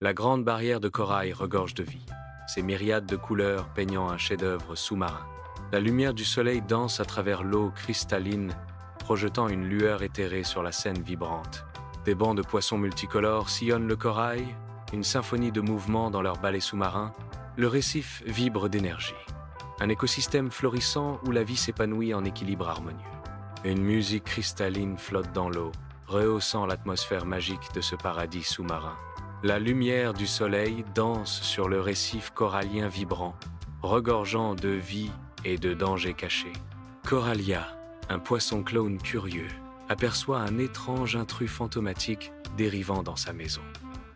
La grande barrière de corail regorge de vie, ses myriades de couleurs peignant un chef-d'œuvre sous-marin. La lumière du soleil danse à travers l'eau cristalline, projetant une lueur éthérée sur la scène vibrante. Des bancs de poissons multicolores sillonnent le corail, une symphonie de mouvements dans leur ballet sous-marin. Le récif vibre d'énergie. Un écosystème florissant où la vie s'épanouit en équilibre harmonieux. Une musique cristalline flotte dans l'eau, rehaussant l'atmosphère magique de ce paradis sous-marin. La lumière du soleil danse sur le récif corallien vibrant, regorgeant de vie et de dangers cachés. Corallia, un poisson clown curieux, aperçoit un étrange intrus fantomatique dérivant dans sa maison.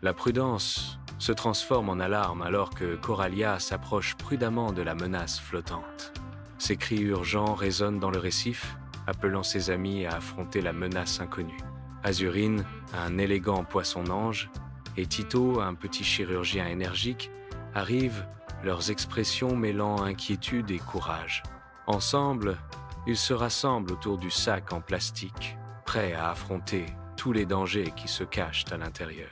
La prudence se transforme en alarme alors que Corallia s'approche prudemment de la menace flottante. Ses cris urgents résonnent dans le récif, appelant ses amis à affronter la menace inconnue. Azurine, un élégant poisson-ange, et Tito, un petit chirurgien énergique, arrivent, leurs expressions mêlant inquiétude et courage. Ensemble, ils se rassemblent autour du sac en plastique, prêts à affronter tous les dangers qui se cachent à l'intérieur.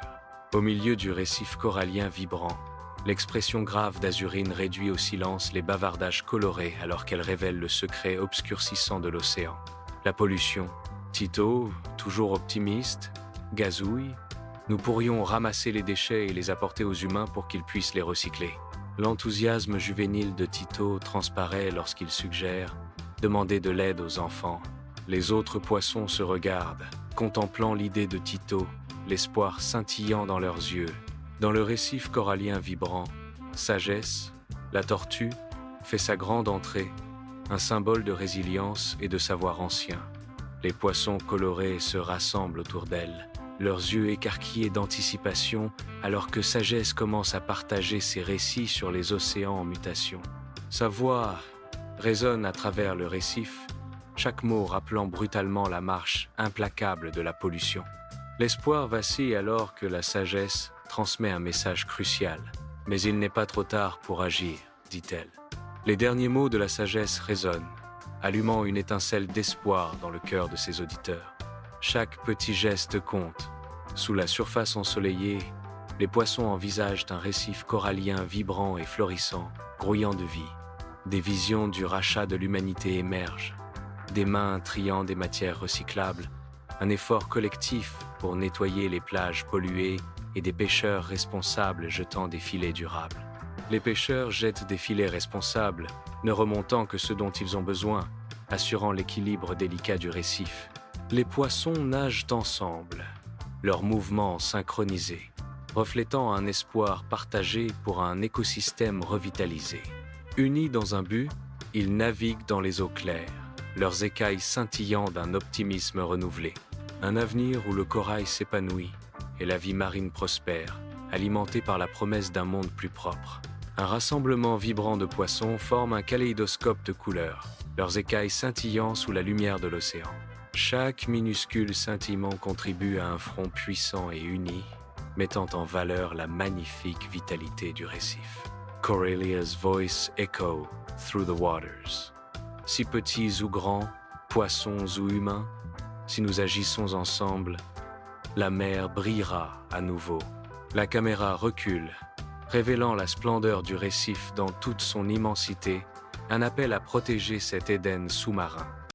Au milieu du récif corallien vibrant, l'expression grave d'Azurine réduit au silence les bavardages colorés alors qu'elle révèle le secret obscurcissant de l'océan. La pollution. Tito, toujours optimiste, gazouille. Nous pourrions ramasser les déchets et les apporter aux humains pour qu'ils puissent les recycler. L'enthousiasme juvénile de Tito transparaît lorsqu'il suggère « demander de l'aide aux enfants ». Les autres poissons se regardent, contemplant l'idée de Tito, l'espoir scintillant dans leurs yeux. Dans le récif corallien vibrant, Sagesse, la tortue, fait sa grande entrée, un symbole de résilience et de savoir ancien. Les poissons colorés se rassemblent autour d'elle, leurs yeux écarquillés d'anticipation, alors que Sagesse commence à partager ses récits sur les océans en mutation. Sa voix résonne à travers le récif, chaque mot rappelant brutalement la marche implacable de la pollution. L'espoir vacille alors que la sagesse transmet un message crucial. Mais il n'est pas trop tard pour agir, dit-elle. Les derniers mots de la sagesse résonnent, allumant une étincelle d'espoir dans le cœur de ses auditeurs. Chaque petit geste compte. Sous la surface ensoleillée, les poissons envisagent un récif corallien vibrant et florissant, grouillant de vie. Des visions du rachat de l'humanité émergent. Des mains triant des matières recyclables, un effort collectif pour nettoyer les plages polluées et des pêcheurs responsables jetant des filets durables. Les pêcheurs jettent des filets responsables, ne remontant que ce dont ils ont besoin, assurant l'équilibre délicat du récif. Les poissons nagent ensemble, leurs mouvements synchronisés, reflétant un espoir partagé pour un écosystème revitalisé. Unis dans un but, ils naviguent dans les eaux claires, leurs écailles scintillant d'un optimisme renouvelé. Un avenir où le corail s'épanouit et la vie marine prospère, alimentée par la promesse d'un monde plus propre. Un rassemblement vibrant de poissons forme un kaléidoscope de couleurs, leurs écailles scintillant sous la lumière de l'océan. Chaque minuscule scintillement contribue à un front puissant et uni, mettant en valeur la magnifique vitalité du récif. Corallia's voice echo through the waters. Si petits ou grands, poissons ou humains, si nous agissons ensemble, la mer brillera à nouveau. La caméra recule, révélant la splendeur du récif dans toute son immensité, un appel à protéger cet Éden sous-marin.